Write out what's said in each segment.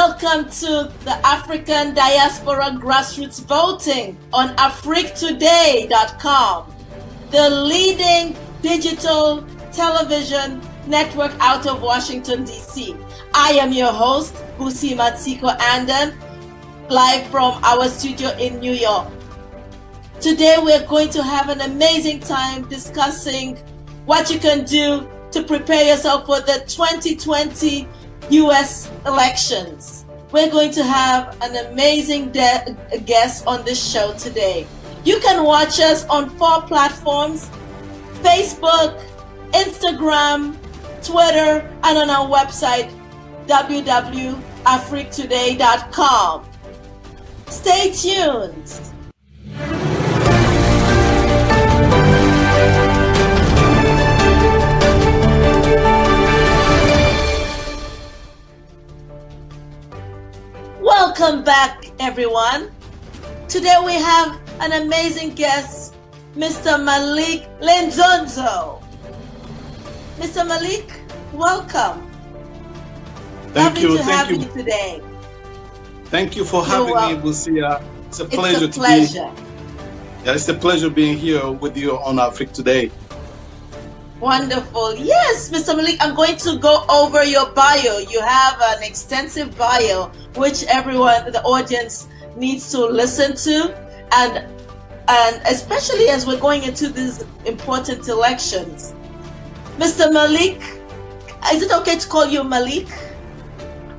Welcome to the African Diaspora Grassroots voting on AfriqueToday.com, the leading digital television network out of Washington, D.C. I am your host, Busie matsiko-Andan, live from our studio in New York. Today we're going to have an amazing time discussing what you can do to prepare yourself for the 2020 U.S. elections. We're going to have an amazing guest on this show today. You can watch us on 4 platforms: Facebook, Instagram, Twitter, and on our website, www.afriquetoday.com. Stay tuned. Welcome back, everyone. Today we have an amazing guest, Mr. Malik Lendzondzo. Mr. Malik, welcome. Thank you. Lovely to have you today. Thank you for having me, Busie. It's a pleasure to be here. Yeah, it's a pleasure being here with you on Afrique Today. Wonderful. Yes, Mr. Malik, I'm going to go over your bio. You have an extensive bio, which everyone, the audience, needs to listen to, and especially as we're going into these important elections. Mr. Malik, is it okay to call you Malik?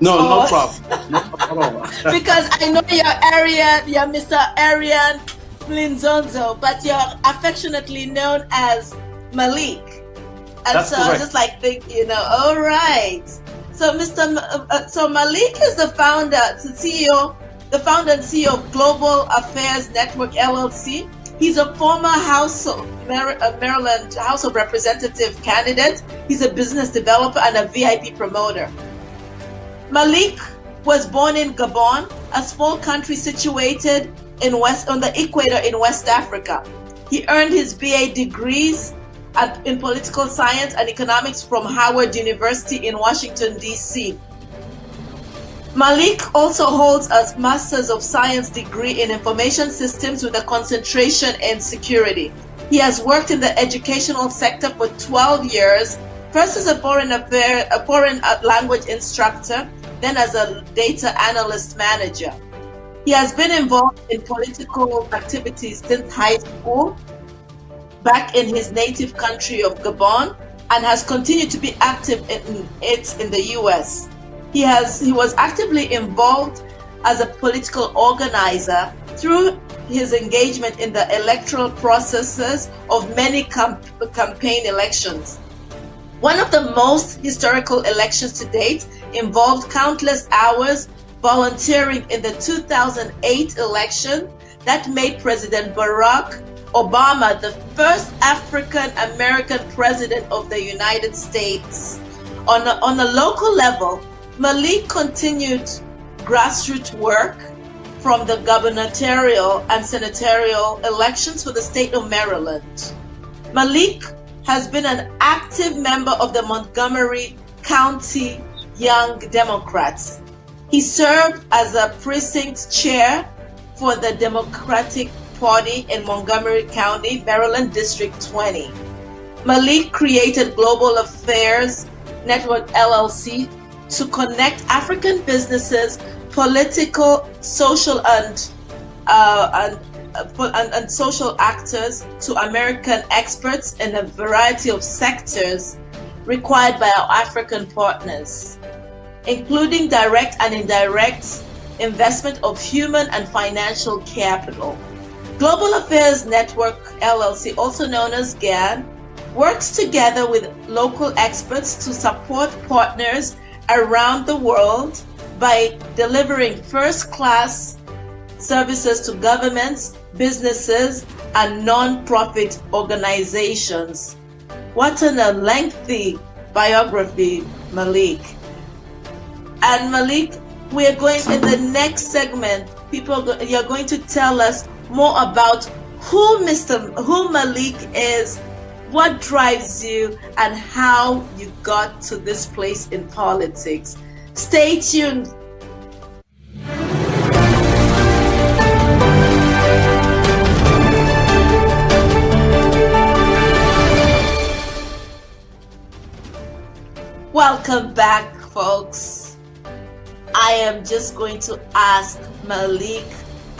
No problem. No problem. Because I know you're Mr. Arian Lendzondzo, but you're affectionately known as Malik. And That's so correct. just like think, all right. So so Malik is the founder and CEO of Global Affairs Network LLC. He's a former Maryland House of Representative candidate. He's a business developer and a VIP promoter. Malik was born in Gabon, a small country situated on the equator in West Africa. He earned his BA degrees in political science and economics from Howard University in Washington, D.C. Malik also holds a Master's of Science degree in Information Systems with a concentration in security. He has worked in the educational sector for 12 years, first as a foreign language instructor, then as a data analyst manager. He has been involved in political activities since high school, back in his native country of Gabon, and has continued to be active in the U.S. He was actively involved as a political organizer through his engagement in the electoral processes of many campaign elections. One of the most historical elections to date involved countless hours volunteering in the 2008 election that made President Barack Obama the first African American president of the United States. On a local level, Malik continued grassroots work from the gubernatorial and senatorial elections for the state of Maryland. Malik has been an active member of the Montgomery County Young Democrats. He served as a precinct chair for the Democratic Party in Montgomery County, Maryland, District 20. Malik created Global Affairs Network LLC to connect African businesses, political, social, and social actors to American experts in a variety of sectors required by our African partners, including direct and indirect investment of human and financial capital. Global Affairs Network LLC, also known as GAN, works together with local experts to support partners around the world by delivering first-class services to governments, businesses, and non-profit organizations. What a lengthy biography, Malik. And Malik, we are going in the next segment. You're going to tell us more about who Malik is, what drives you, and how you got to this place in politics. Stay tuned. Welcome back, folks. I am just going to ask Malik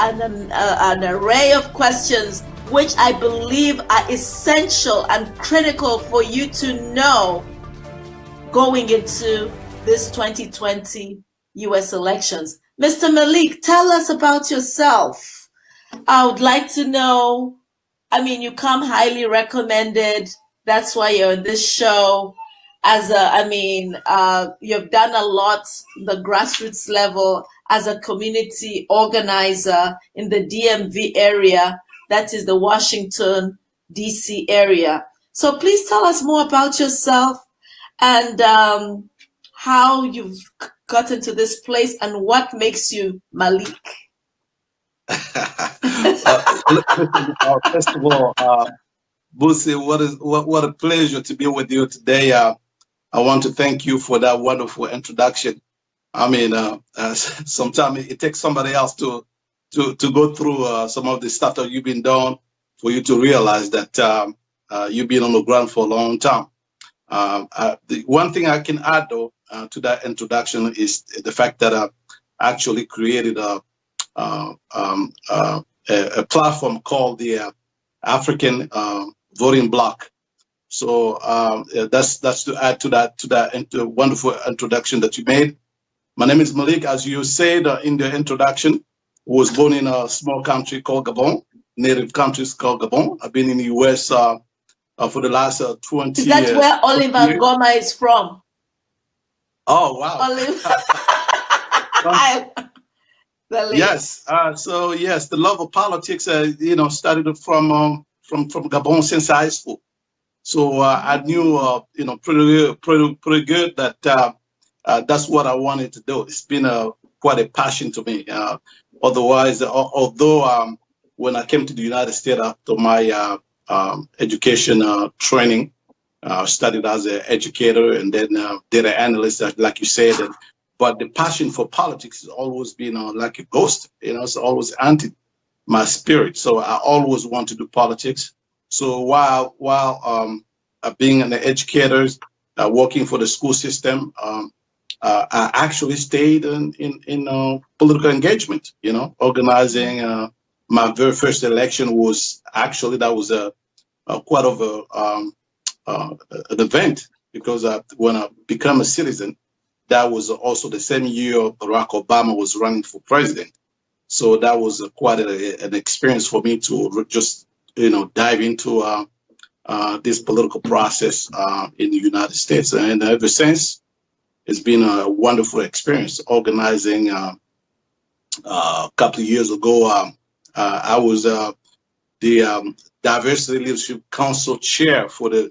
an array of questions which I believe are essential and critical for you to know going into this 2020 US elections. Mr. Malik, tell us about yourself. I would like to know, I mean, you come highly recommended. That's why you're on this show. You've done a lot the grassroots level as a community organizer in the DMV area, that is the Washington, D.C. area. So please tell us more about yourself and how you've gotten to this place and what makes you Malik. First of all, Busie, what a pleasure to be with you today. I want to thank you for that wonderful introduction. I mean, sometimes it takes somebody else to go through some of the stuff that you've been doing for you to realize that you've been on the ground for a long time. The one thing I can add, though, to that introduction is the fact that I actually created a platform called the African Voting Bloc. So that's to add to that wonderful introduction that you made. My name is Malik, as you said in the introduction. Was born in a small country called Gabon, native country called Gabon. I've been in the U.S. For the last 20 years. Is that where Oliver Ngoma is from? Oh, wow. Yes. So yes, the love of politics, started from Gabon since high school. So I knew, pretty good that that's what I wanted to do. It's been quite a passion to me. Although when I came to the United States after my education training, studied as an educator and then data analyst, like you said. But the passion for politics has always been like a ghost. It's always haunted my spirit. So I always want to do politics. So while being an educator, working for the school system, I actually stayed in political engagement. Organizing my very first election was actually quite of an event, because when I became a citizen, that was also the same year Barack Obama was running for president. So that was quite an experience for me to just dive into this political process in the United States. And ever since, it's been a wonderful experience. Organizing a couple of years ago, I was the Diversity Leadership Council chair for the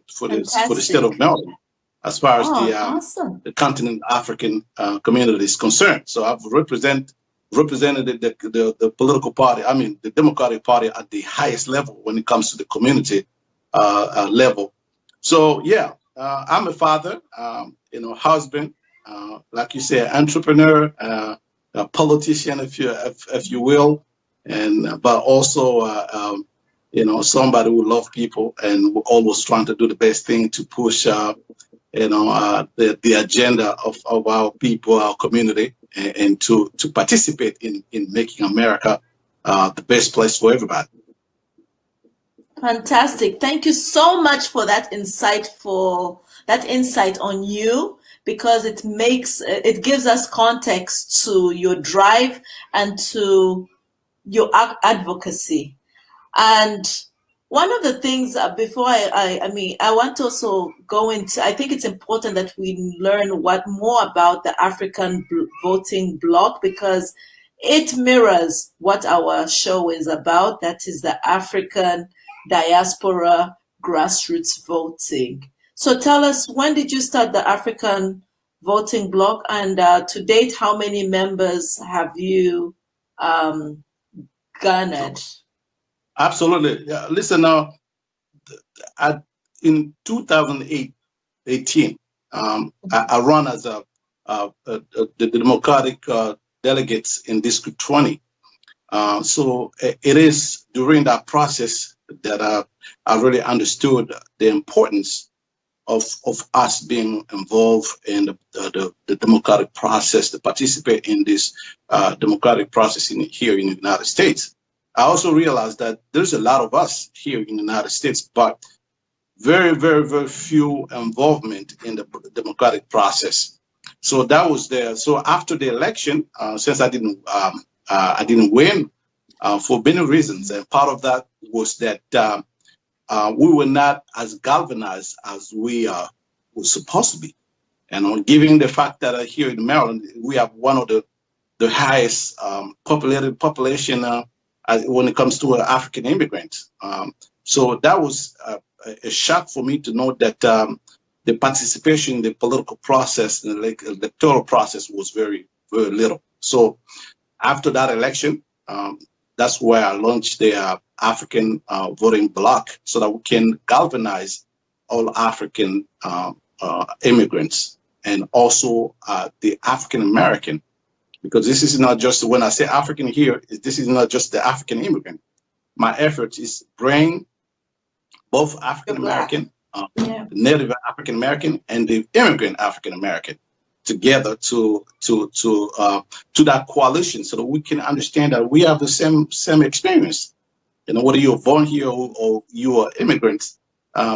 state of Maryland, as far as the continent African community is concerned. So I've represented the political party, the Democratic Party, at the highest level when it comes to the community level. So yeah, I'm a father, husband, like you say, entrepreneur, a politician, if you will, but also somebody who loves people and always trying to do the best thing to push the agenda of our people, our community, and to participate in making America the best place for everybody. Fantastic. Thank you so much for that insight on you, because it gives us context to your drive and to your advocacy. And one of the things before I want to also go into, I think it's important that we learn more about the African Voting Bloc, because it mirrors what our show is about. That is the African Diaspora Grassroots Voting. So tell us, when did you start the African Voting Bloc, and to date, how many members have you garnered? Absolutely. Yeah, listen, in 2018, I run as the Democratic delegates in District 20. So it is during that process that I really understood the importance of us being involved in the democratic process, to participate in this democratic process here in the United States. I also realized that there's a lot of us here in the United States, but very, very, very few involvement in the democratic process. So that was there. So after the election, since I didn't win for many reasons, and part of that was that we were not as galvanized as we were supposed to be. And given the fact that here in Maryland, we have one of the highest populated population when it comes to African immigrants. So that was a shock for me to know that the participation in the political process, in the electoral process, was very, very little. So after that election, that's where I launched the African voting bloc, so that we can galvanize all African immigrants and also the African American, because this is not just, when I say African here, this is not just the African immigrant. My effort is bring both African American, Native African American, and the immigrant African American together to that coalition, so that we can understand that we have the same experience. You know, whether you're born here or you are immigrants,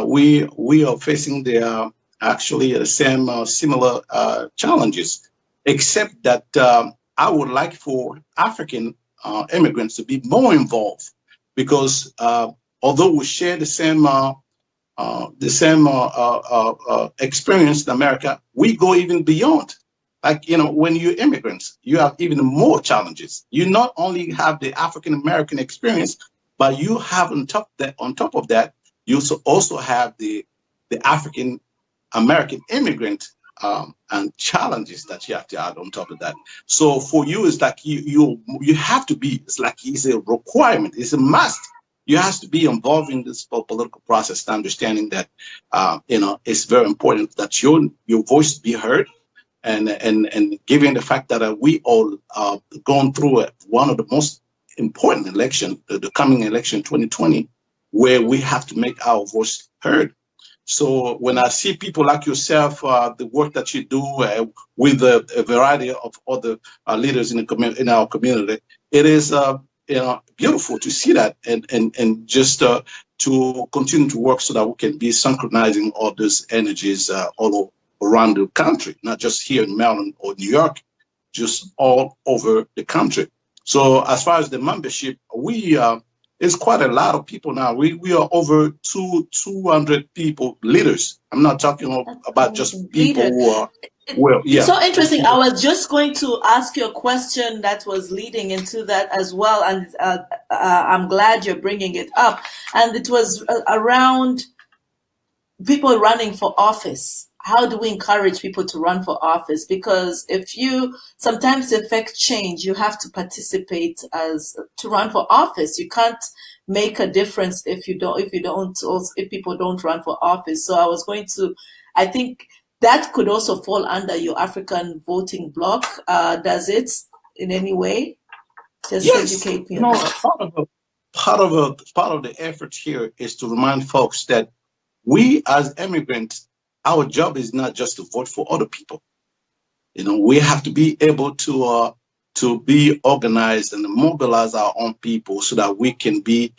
we are facing the actually the same similar challenges, except that I would like for African immigrants to be more involved, because although we share the same experience in America, we go even beyond. Like, you know, when you're immigrants, you have even more challenges. You not only have the African American experience, but you have on top of that, you also have the African American immigrant and challenges that you have to add on top of that. So for you, it's like you have to be. It's like it's a requirement. It's a must. You have to be involved in this political process, understanding that you know, it's very important that your voice be heard, and given the fact that we all gone through one of the most important election, the coming election 2020, where we have to make our voice heard. So when I see people like yourself, the work that you do with a variety of other leaders in our community, it is you know, beautiful to see that, and just to continue to work so that we can be synchronizing all those energies all around the country, not just here in Maryland or New York, just all over the country. So as far as the membership, we it's quite a lot of people now. We are over 200 people, leaders. I'm not talking about just people who are, well, yeah. It's so interesting. I was just going to ask you a question that was leading into that as well, and I'm glad you're bringing it up. And it was around people running for office. How do we encourage people to run for office? Because sometimes to affect change, you have to participate to run for office. You can't make a difference if people don't run for office. So I think that could also fall under your African voting bloc. Does it in any way? Just educate me. No, part of the effort here is to remind folks that we as immigrants, our job is not just to vote for other people. You know, we have to be able to be organized and mobilize our own people so that we can be,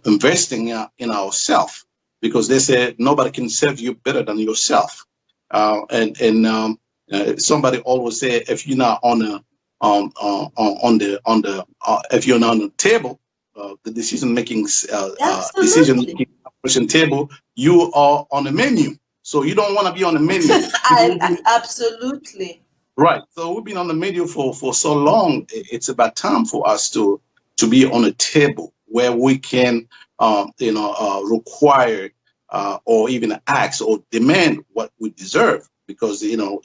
investing in ourselves, because they say nobody can serve you better than yourself. Somebody always say, if you're not if you're not on the table, the decision-making table, you are on the menu. So you don't want to be on the menu. Absolutely. Right. So we've been on the menu for so long. It's about time for us to be on a table where we can, require or even ask or demand what we deserve. Because, you know,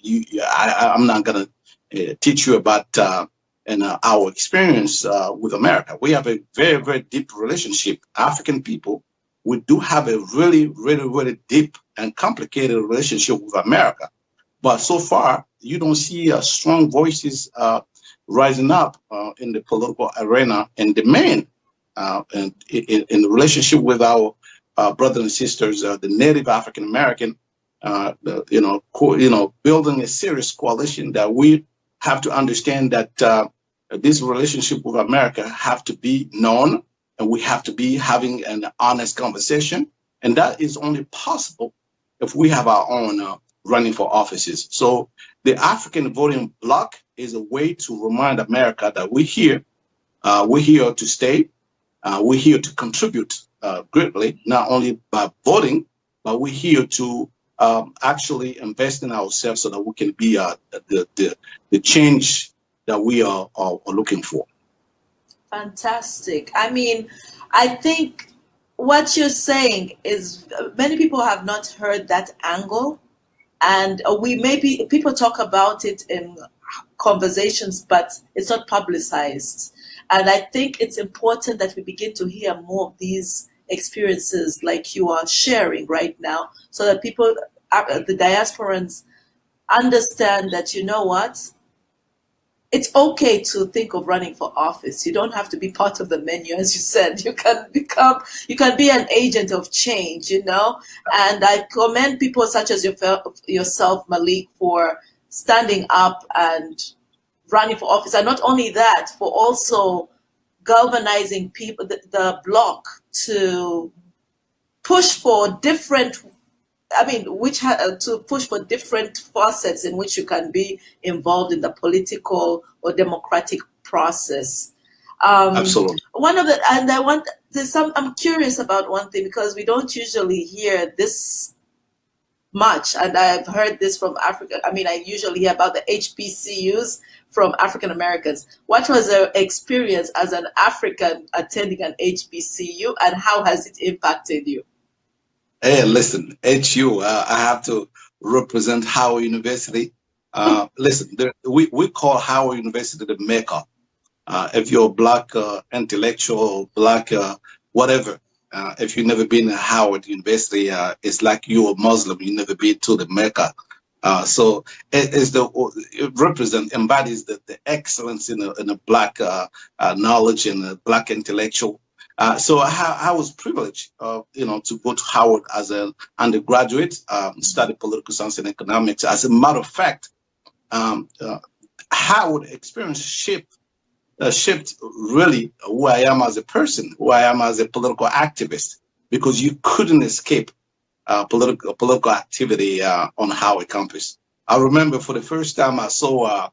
I'm not going to teach you about our experience with America. We have a very, very deep relationship. African people, we do have a really, really, really deep and complicated relationship with America. But so far, you don't see strong voices rising up in the political arena and demand and in the relationship with our brothers and sisters, the Native African American, building a serious coalition that we have to understand that this relationship with America have to be known, and we have to be having an honest conversation. And that is only possible if we have our own running for offices. So the African voting bloc is a way to remind America that we're here to stay. We're here to contribute greatly, not only by voting, but we're here to actually invest in ourselves so that we can be the change that we are looking for. Fantastic. I mean, I think what you're saying is many people have not heard that angle, and people talk about it in conversations, but it's not publicized. And I think it's important that we begin to hear more of these experiences like you are sharing right now, so that people, the diasporans, understand that, you know what, it's okay to think of running for office. You don't have to be part of the menu, as you said. You can be an agent of change, And I commend people such as yourself, Malik, for standing up and running for office. And not only that, for also galvanizing people, the bloc, to push for different, to push for different facets in which you can be involved in the political or democratic process. Absolutely. I'm curious about one thing, because we don't usually hear this much, and I've heard this from Africa. I usually hear about the HBCUs from African Americans. What was your experience as an African attending an HBCU, and how has it impacted you? Hey, listen, HU, I have to represent Howard University. Listen, we call Howard University the Mecca. If you're a Black intellectual, Black whatever, if you've never been to Howard University, it's like you're a Muslim, you've never been to the Mecca. So it embodies the excellence in the Black knowledge and the Black intellectual. So I was privileged, to go to Howard as an undergraduate, study political science and economics. As a matter of fact, Howard experience shaped really who I am as a person, who I am as a political activist, because you couldn't escape political activity on Howard campus. I remember for the first time I saw,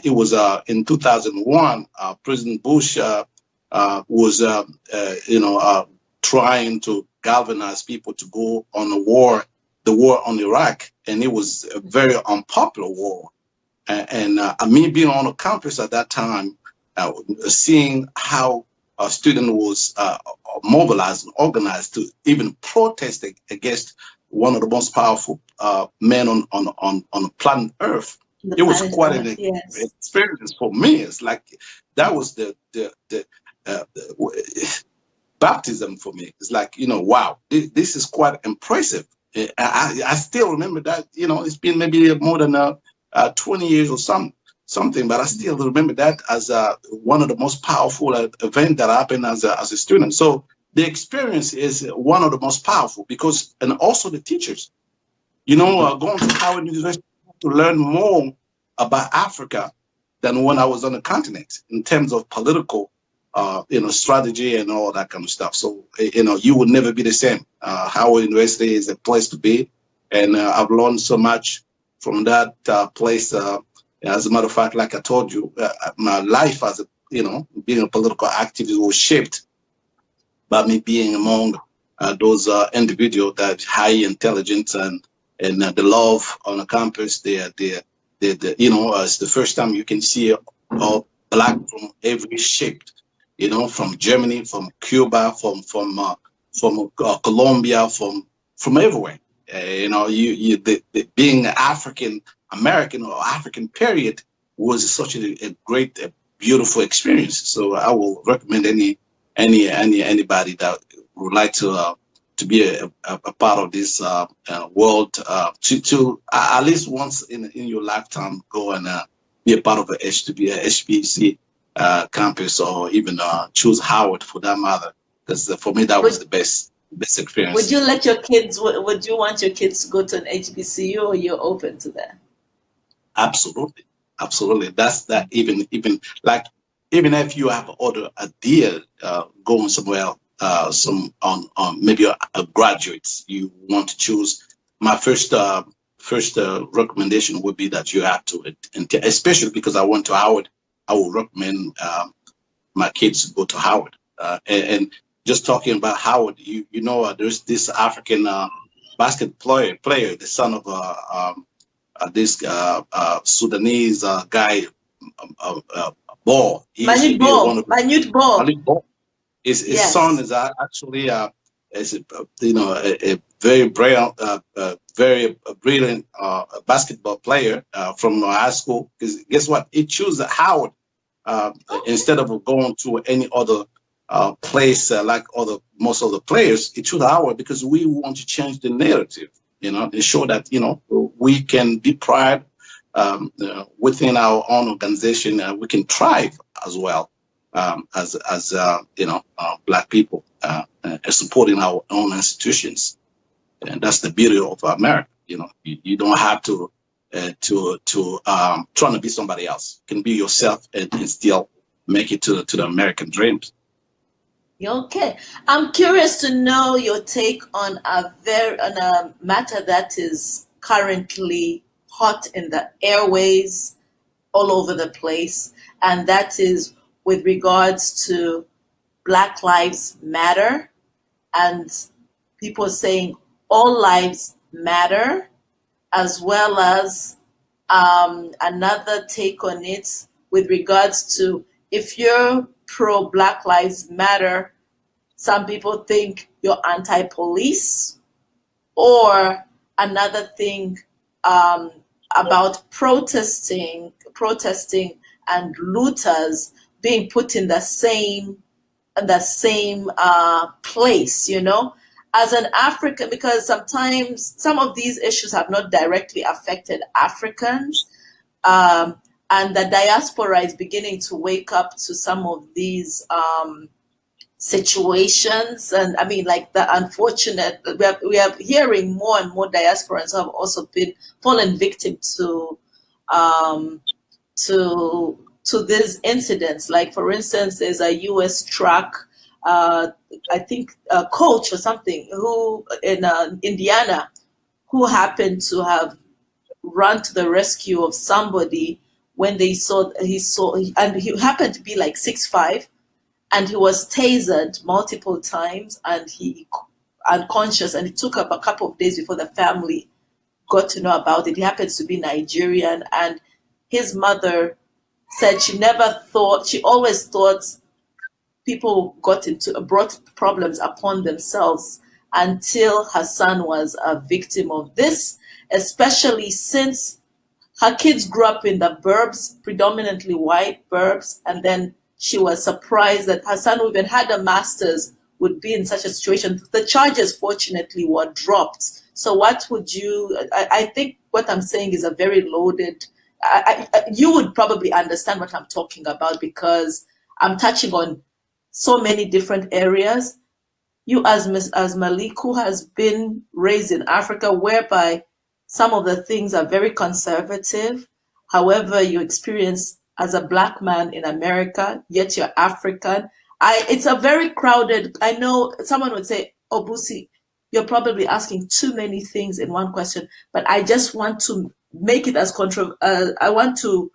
it was in 2001, President Bush was trying to galvanize people to go on the war on Iraq, and it was a very unpopular war. And me being on the campus at that time, seeing how a student was mobilized and organized to even protest against one of the most powerful men on planet Earth, it was quite an experience for me. It's like that was the baptism for me. It's like, wow, this is quite impressive. I still remember that, it's been maybe more than 20 years or something, but I still remember that as one of the most powerful events that happened as a student. So the experience is one of the most powerful, and also the teachers, going to Howard University to learn more about Africa than when I was on the continent in terms of political strategy and all that kind of stuff. So, you would never be the same. Howard University is a place to be. And I've learned so much from that place. As a matter of fact, like I told you, my life as being a political activist was shaped by me being among those individuals that high intelligence and the love on the campus. It's the first time you can see Black from every shape. From Germany, from Cuba, from Colombia, from everywhere. Being African American or African period was such a great, beautiful experience. So I will recommend anybody that would like to be a part of this world to at least once in your lifetime go and be a part of a HBC campus, or even choose Howard for that matter, because for me that was the best best experience. Would you let your kids? Would you want your kids to go to an HBCU, or you're open to that? Absolutely, absolutely. That's that. Even like even if you have other idea going somewhere, on maybe a graduates you want to choose. My first recommendation would be that you have to, and especially because I went to Howard, I would recommend my kids to go to Howard. And just talking about Howard, you know, there's this African basketball player, the son of this Sudanese guy, Ball. He used to be one of Manute Ball. Malik Ball. His Yes. son is actually is a very brilliant basketball player from high school. Because guess what? He chose Howard instead of going to any other place like most of the players. He chose Howard because we want to change the narrative, you know, and show that, you know, we can be proud within our own organization, and we can thrive as well as you know, Black people, supporting our own institutions. And that's the beauty of America. You know, you don't have to trying to be somebody else. You can be yourself and still make it to the American dreams. Okay, I'm curious to know your take on a matter that is currently hot in the airways all over the place, and that is with regards to Black Lives Matter, and people saying all lives matter, as well as another take on it with regards to, if you're pro Black Lives Matter, some people think you're anti-police, or another thing about protesting and looters being put in the same place, you know, as an African, because sometimes some of these issues have not directly affected Africans, and the diaspora is beginning to wake up to some of these situations. And I mean, like the unfortunate, we are hearing more and more diasporans who have also been fallen victim to these incidents. Like, for instance, there's a U.S. truck, I think a coach or something, who in Indiana, who happened to have run to the rescue of somebody when he happened to be like 6'5", and he was tasered multiple times, and he unconscious, and it took up a couple of days before the family got to know about it. He happens to be Nigerian, and his mother said she always thought people brought problems upon themselves until her son was a victim of this, especially since her kids grew up in the burbs, predominantly white burbs, and then she was surprised that her son, who even had a master's, would be in such a situation. The charges, fortunately, were dropped. So what would you, I think what I'm saying is a very loaded, you would probably understand what I'm talking about, because I'm touching on so many different areas. You as Malik, who has been raised in Africa, whereby some of the things are very conservative. However, you experience as a Black man in America, yet you're African. It's a very crowded, I know someone would say, oh, Busie, you're probably asking too many things in one question, but I just want to make it as I want to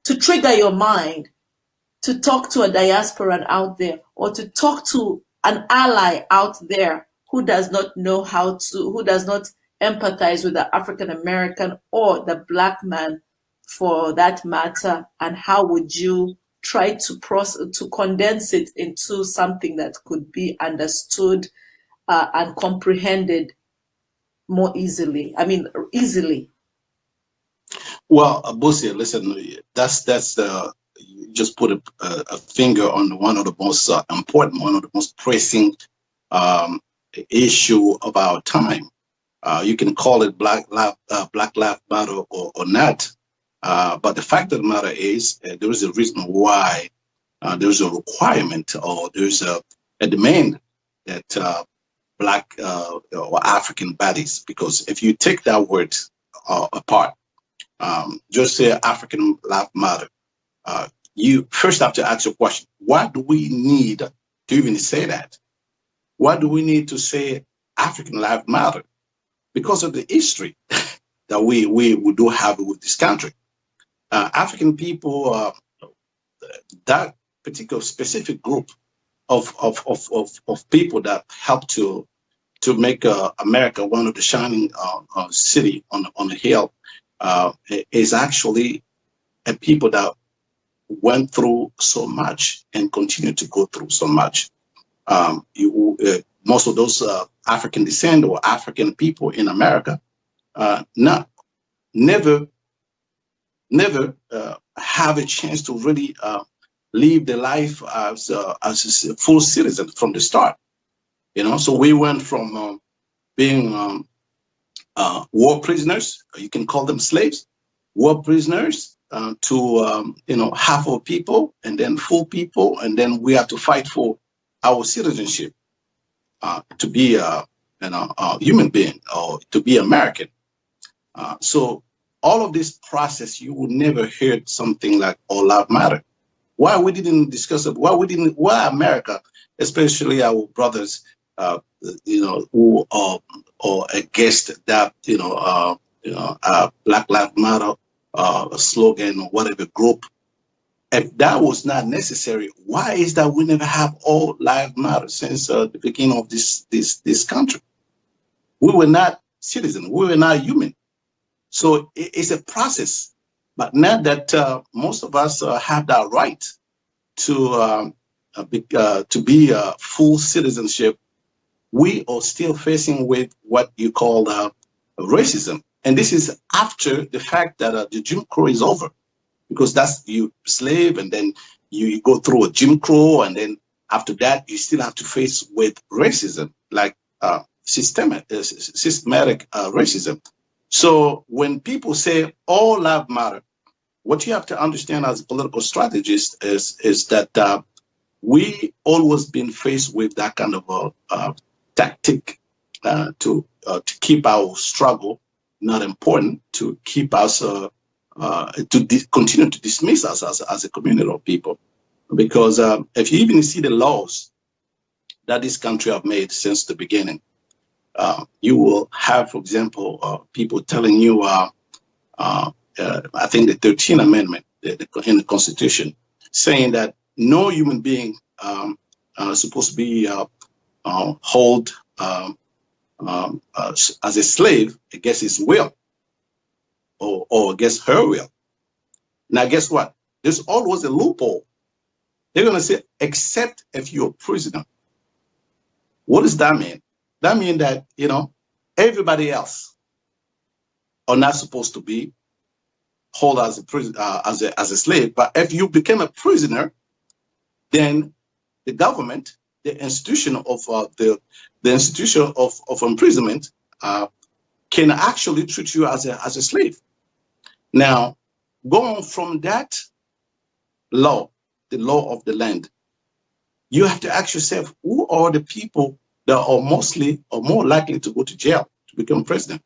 trigger your mind to talk to a diasporan out there, or to talk to an ally out there who does not know who does not empathize with the African American or the Black man for that matter, and how would you try to condense it into something that could be understood and comprehended more easily? I mean, easily. Well, Busie, listen, that's you just put a finger on one of the most important, one of the most pressing issue of our time. You can call it Black Lives Matter or not, but the fact of the matter is there is a reason why there's a requirement, or there's a demand that Black or African bodies, because if you take that word apart, just say African Life Matter, you first have to ask your question: why do we need to even say that? Why do we need to say African Life Matter? Because of the history that we do have with this country. African people, that particular specific group of people that helped to make America one of the shining city on the hill, is actually a people that went through so much and continue to go through so much. Most of those African descent or African people in America never have a chance to really live the life as a full citizen from the start. So we went from being war prisoners, you can call them slaves, war prisoners, to half of people, and then full people, and then we have to fight for our citizenship, to be a human being or to be American. So all of this process, you would never hear something like All Lives Matter. Why we didn't discuss it? Why America, especially our brothers, who are against that, Black Lives Matter slogan or whatever group. If that was not necessary, why is that we never have All Lives Matter since the beginning of this country? We were not citizens. We were not human. So it's a process. But now that most of us have that right to be full citizenship, we are still facing with what you call racism. And this is after the fact that the Jim Crow is over, because that's you slave, and then you go through a Jim Crow, and then after that you still have to face with racism, like systematic racism. So when people say all lives matter, what you have to understand as a political strategist is that we always been faced with that kind of tactic to keep our struggle not important, to keep us continue to dismiss us as a community of people. Because if you even see the laws that this country have made since the beginning, you will have, for example, people telling you, I think the 13th Amendment in the Constitution, saying that no human being is supposed to be held as a slave against his will or against her will. Now, guess what? There's always a loophole. They're going to say, except if you're a prisoner. What does that mean? That means that, everybody else are not supposed to be held as a prisoner, as a slave. But if you become a prisoner, then the government, the institution of the institution of imprisonment, can actually treat you as a slave. Now, going from that law, the law of the land, you have to ask yourself, who are the people that are mostly or more likely to go to jail to become president?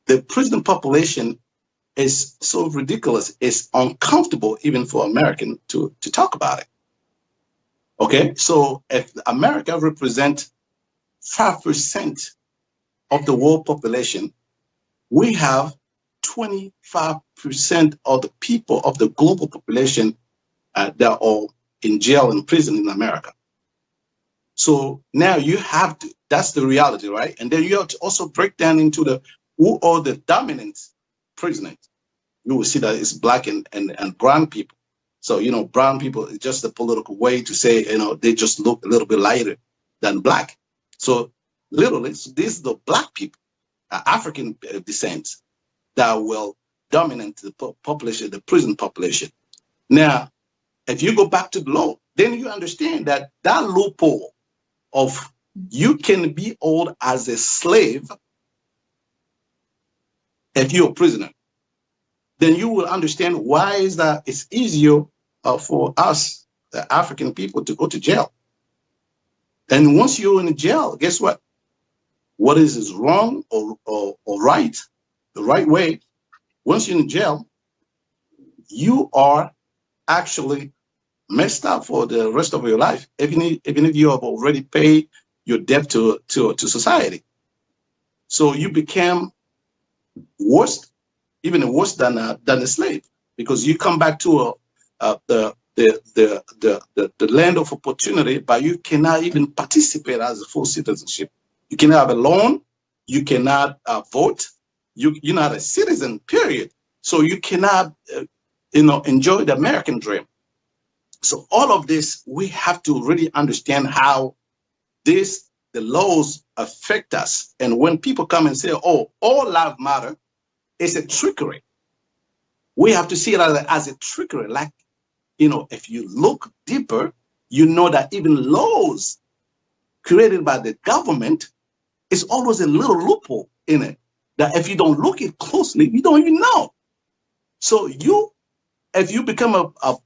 The prison population is so ridiculous, it's uncomfortable even for Americans to talk about it. Okay, so if America represents 5% of the world population, we have 25% of the people of the global population that are in jail and prison in America. So now you have to, that's the reality, right? And then you have to also break down into who are the dominant prisoners. You will see that it's black and brown people. So, brown people is just a political way to say, they just look a little bit lighter than black. So literally, these are the black people, African descent, that will dominate the population, the prison population. Now, if you go back to the law, then you understand that loophole of you can be held as a slave if you're a prisoner, then you will understand why is that it's easier for us, the African people, to go to jail. And once you're in jail, guess what? What is wrong or right, the right way, once you're in jail, you are actually messed up for the rest of your life, even if you have already paid your debt to society. So you became worse, even worse than a slave, because you come back to the land of opportunity, but you cannot even participate as a full citizenship. You cannot have a loan. You cannot vote. You're not a citizen, period. So you cannot, enjoy the American dream. So all of this, we have to really understand how the laws affect us. And when people come and say, oh, all lives matter, it's a trickery. We have to see it as a trickery. Like, if you look deeper, you know that even laws created by the government is always a little loophole in it, that if you don't look it closely, you don't even know. So if you become a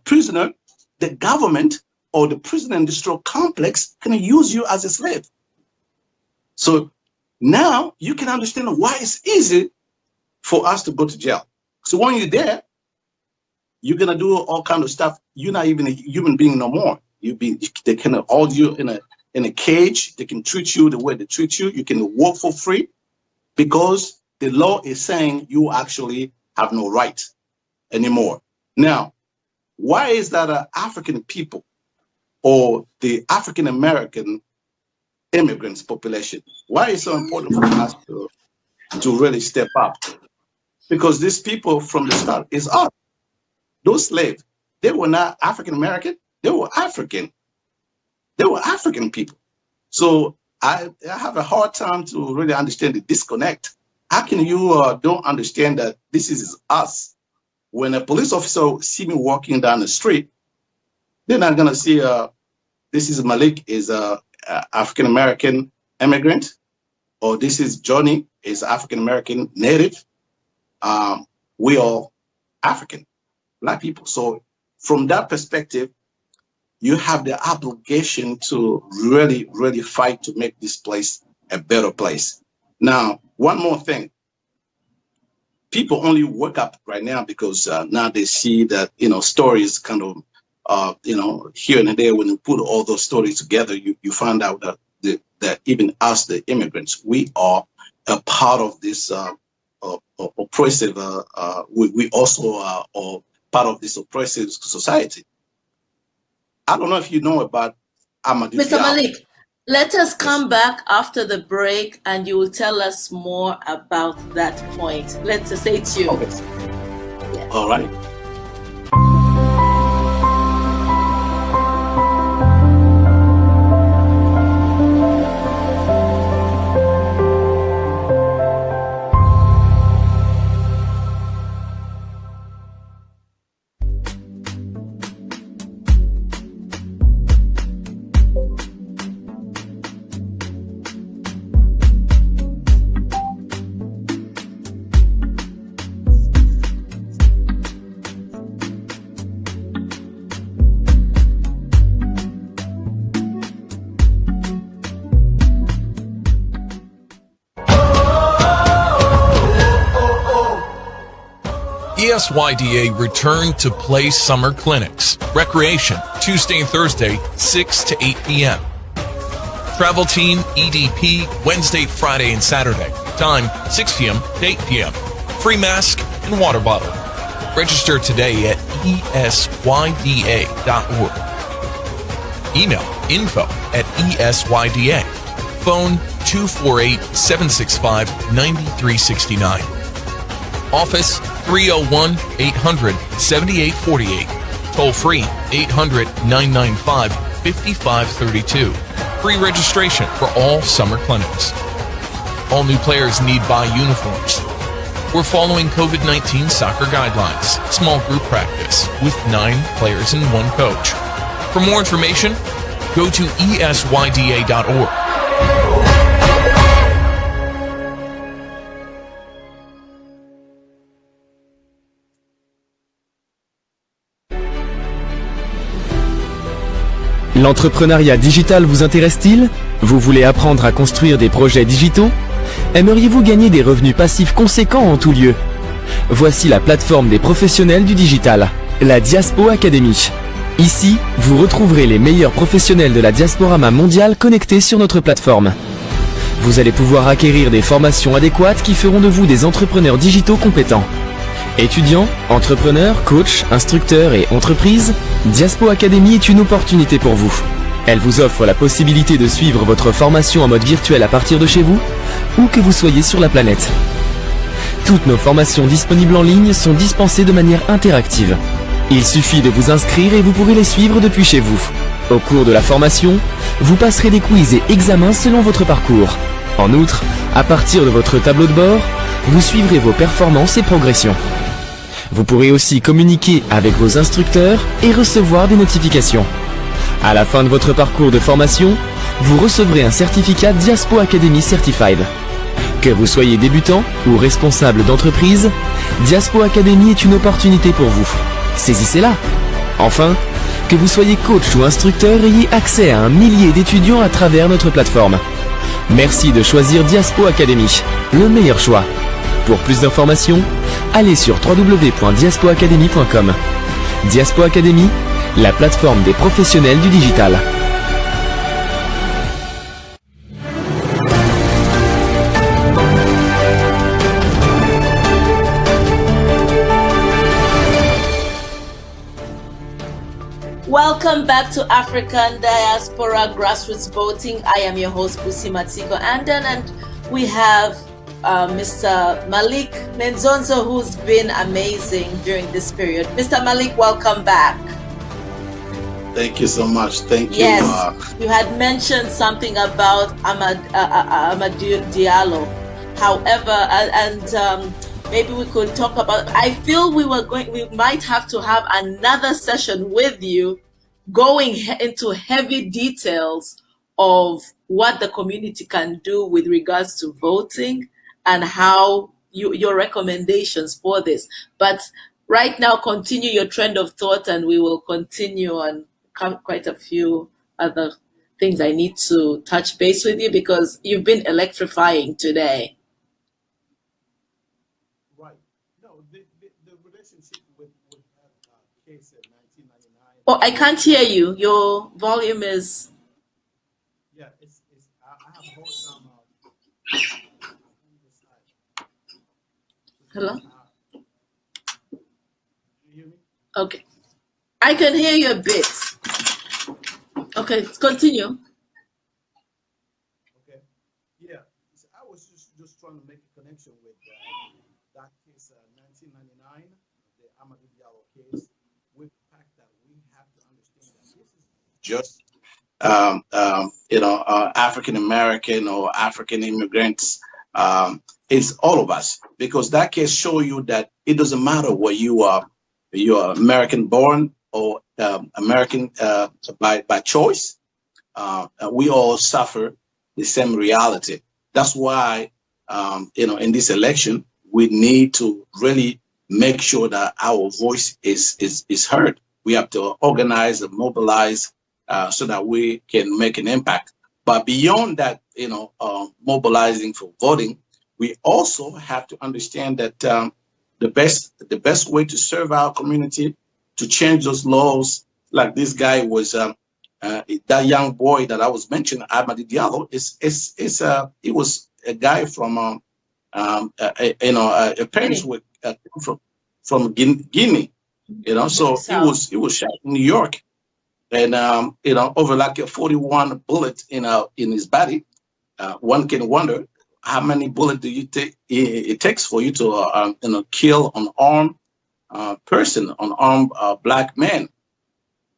prisoner, the government or the prison industrial complex can use you as a slave. So now you can understand why it's easy for us to go to jail. So when you're there, you're gonna do all kind of stuff. You're not even a human being no more. They can hold you in a cage. They can treat you the way they treat you. You can work for free because the law is saying you actually have no right anymore. Now, why is that African people or the African American immigrants population, why is it so important for us to really step up? Because these people from the start is us. Those slaves, they were not African American, they were African. They were African people. So I have a hard time to really understand the disconnect. How can you don't understand that this is us? When a police officer see me walking down the street, they're not gonna see this is Malik is a African American immigrant, or this is Johnny is African American native. We all African, Black people. So from that perspective, you have the obligation to really, really fight to make this place a better place. Now, one more thing. People only wake up right now because now they see that, stories kind of, here and there, when you put all those stories together, you find out that even us, the immigrants, we are a part of this oppressive, we also are part of this oppressive society. I don't know if you know about Amadou Mr. Diallo. Malik, let us come back after the break and you will tell us more about that point. Let's just stay tuned. Okay. Yes. All right. ESYDA returned to play summer clinics. Recreation, Tuesday and Thursday, 6 to 8 p.m. Travel team, EDP, Wednesday, Friday, and Saturday. Time, 6 p.m. to 8 p.m. Free mask and water bottle. Register today at esYDA.org. Email info@ESYDA. Phone 248-765-9369. Office 301-800-7848. Toll free 800-995-5532. Free registration for all summer clinics. All new players need buy uniforms. We're following COVID-19 soccer guidelines. Small group practice with 9 players and 1 coach. For more information, go to ESYDA.org. L'entrepreneuriat digital vous intéresse-t-il? Vous voulez apprendre à construire des projets digitaux? Aimeriez-vous gagner des revenus passifs conséquents en tout lieu? Voici la plateforme des professionnels du digital, la Diaspo Academy. Ici, vous retrouverez les meilleurs professionnels de la diasporama mondiale connectés sur notre plateforme. Vous allez pouvoir acquérir des formations adéquates qui feront de vous des entrepreneurs digitaux compétents. Étudiants, entrepreneurs, coachs, instructeurs et entreprises, Diaspo Academy est une opportunité pour vous. Elle vous offre la possibilité de suivre votre formation en mode virtuel à partir de chez vous, où que vous soyez sur la planète. Toutes nos formations disponibles en ligne sont dispensées de manière interactive. Il suffit de vous inscrire et vous pourrez les suivre depuis chez vous. Au cours de la formation, vous passerez des quiz et examens selon votre parcours. En outre, à partir de votre tableau de bord, vous suivrez vos performances et progressions. Vous pourrez aussi communiquer avec vos instructeurs et recevoir des notifications. À la fin de votre parcours de formation, vous recevrez un certificat Diaspo Academy Certified. Que vous soyez débutant ou responsable d'entreprise, Diaspo Academy est une opportunité pour vous. Saisissez-la. Enfin, que vous soyez coach ou instructeur, ayez accès à un millier d'étudiants à travers notre plateforme. Merci de choisir Diaspo Academy, le meilleur choix. Pour plus d'informations, allez sur www.diaspoacademy.com. Diaspo Academy, la plateforme des professionnels du digital. Welcome back to African Diaspora Grassroots Voting. I am your host, Busie, matsiko-Andan, and we have Mr. Malik Lendzondzo, who's been amazing during this period. Mr. Malik, welcome back. Thank you so much. Thank you. Yes, you had mentioned something about Amadou Diallo. However, maybe we could talk about. I feel we might have to have another session with you, going into heavy details of what the community can do with regards to voting and how your recommendations for this. But right now, continue your trend of thought, and we will continue on quite a few other things I need to touch base with you, because you've been electrifying today. Right. No, the relationship with that case in 1999. Oh, I can't hear you. Your volume is. Yeah, I have heard some. Hello? Do you hear me? Okay. I can hear you a bit. Okay, continue. Okay. Yeah. So I was just trying to make a connection with that case, 1999, the Amadou Diallo case, with the fact that we have to understand that this is just African American or African immigrants. It's all of us, because that case show you that it doesn't matter where you are American born or American by choice. We all suffer the same reality. That's why in this election we need to really make sure that our voice is heard. We have to organize and mobilize so that we can make an impact. But beyond that, mobilizing for voting, we also have to understand that the best way to serve our community, to change those laws, like this guy was that young boy that I was mentioning, Amadou Diallo, he was a guy from parents were from Guinea, so he was shot in New York, and over like a 41 bullet in his body. One can wonder how many bullets do you take? It takes for you to kill an unarmed person, unarmed black man.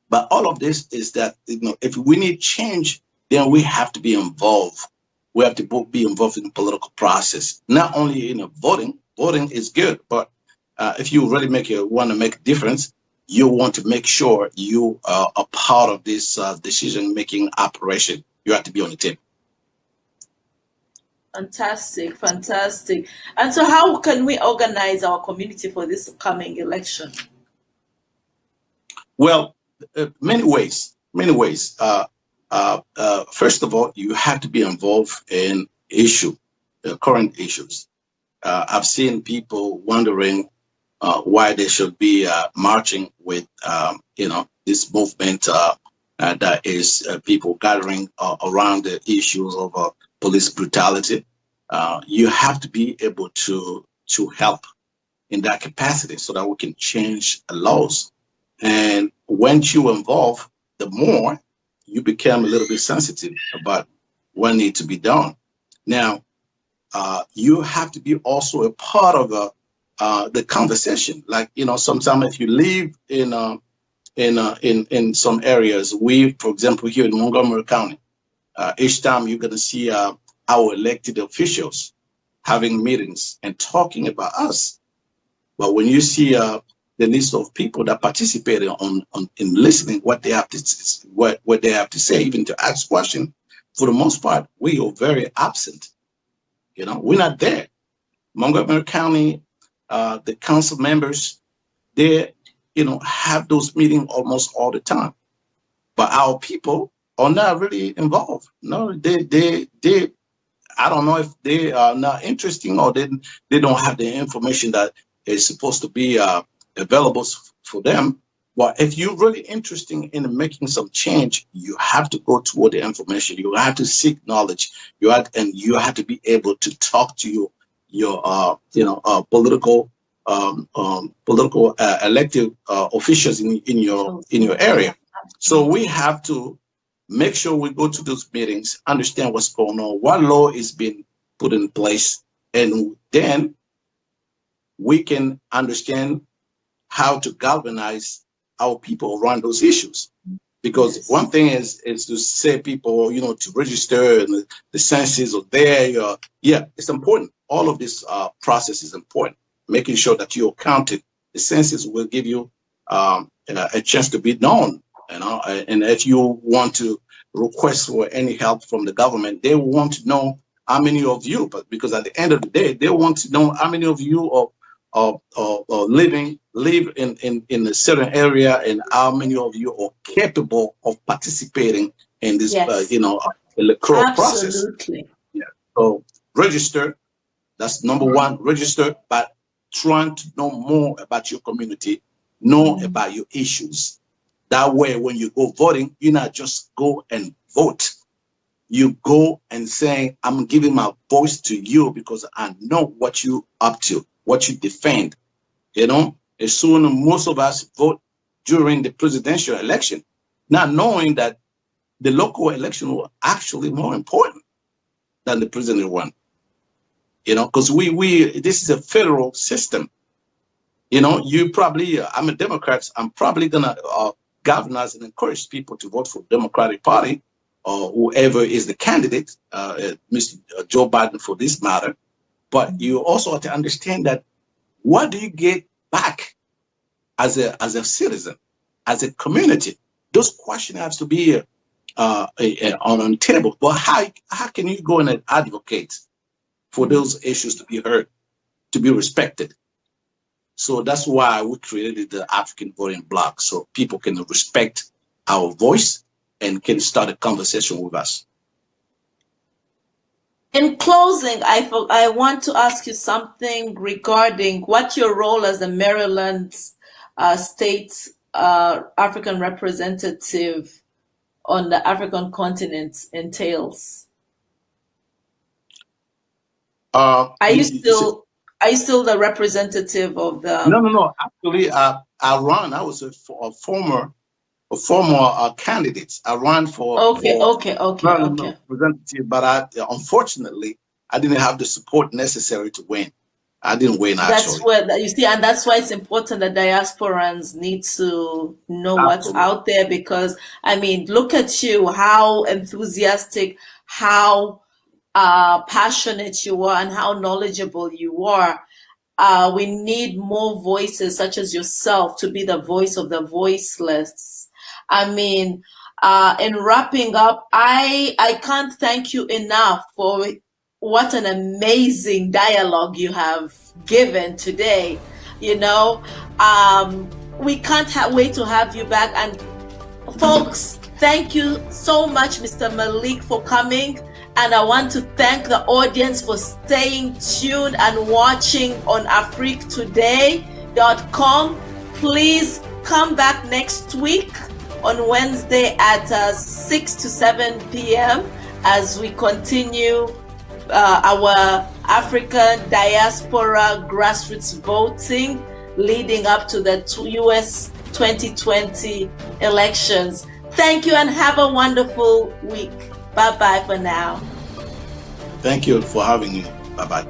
But all of this is that if we need change, then we have to be involved. We have to be involved in the political process. Not only voting. Voting is good, but if you really want to make a difference, you want to make sure you are a part of this decision-making operation. You have to be on the team. Fantastic. And so how can we organize our community for this coming election? Well, many ways. many ways. First of all, you have to be involved in current issues. I've seen people wondering why they should be marching with, this movement that is people gathering around the issues of police brutality. You have to be able to help in that capacity so that we can change the laws. And once you involve, the more you become a little bit sensitive about what needs to be done. Now, you have to be also a part of the conversation. Like, sometimes if you live in some areas, for example, here in Montgomery County, each time you're going to see our elected officials having meetings and talking about us. But when you see the list of people that participated in listening, what they have to say, even to ask questions, for the most part, we are very absent. We're not there. Montgomery County, the council members, they, have those meetings almost all the time. But our people are not really involved. No, they I don't know if they are not interesting or they don't have the information that is supposed to be available for them. But if you're really interested in making some change, you have to go toward the information. You have to seek knowledge. You have to be able to talk to your political elected officials in your area. So we have to make sure we go to those meetings, understand what's going on, what law is being put in place, and then we can understand how to galvanize our people around those issues. Because one thing is to say people, to register and the census are there. It's important. All of this process is important. Making sure that you're counted. The census will give you a chance to be known. And if you want to request for any help from the government, they want to know how many of you, but because at the end of the day, they want to know how many of you are live in a certain area, and how many of you are capable of participating in this, electoral process. Yeah. So register. That's number one. Register, but trying to know more about your community, know about your issues. That way, when you go voting, you not just go and vote. You go and say, I'm giving my voice to you because I know what you up to, what you defend. As soon most of us vote during the presidential election, not knowing that the local election was actually more important than the presidential one. Because this is a federal system. You probably, I'm a Democrat, I'm probably gonna galvanize and encourage people to vote for the Democratic Party or whoever is the candidate, Mr. Joe Biden for this matter. But you also have to understand that what do you get back as a citizen, as a community? Those questions have to be on the table. But how can you go and advocate for those issues to be heard, to be respected? So that's why we created the African Voting Bloc, so people can respect our voice and can start a conversation with us. In closing, I want to ask you something regarding what your role as the Maryland State African representative on the African continent entails. Are you still the representative of the? No. Actually, I was a former candidate. I ran for representative, but unfortunately, I didn't have the support necessary to win. I didn't win. That's where you see, and that's why it's important that diasporans need to know what's out there. Because look at you, how enthusiastic, how passionate you are, and how knowledgeable you are. We need more voices such as yourself to be the voice of the voiceless. In wrapping up, I can't thank you enough for what an amazing dialogue you have given today. We can't wait to have you back. And folks, Thank you so much, Mr. Malik, for coming. And I want to thank the audience for staying tuned and watching on afriquetoday.com. Please come back next week on Wednesday at 6 to 7 p.m. as we continue our African Diaspora Grassroots voting leading up to the US 2020 elections. Thank you and have a wonderful week. Bye-bye for now. Thank you for having me. Bye-bye.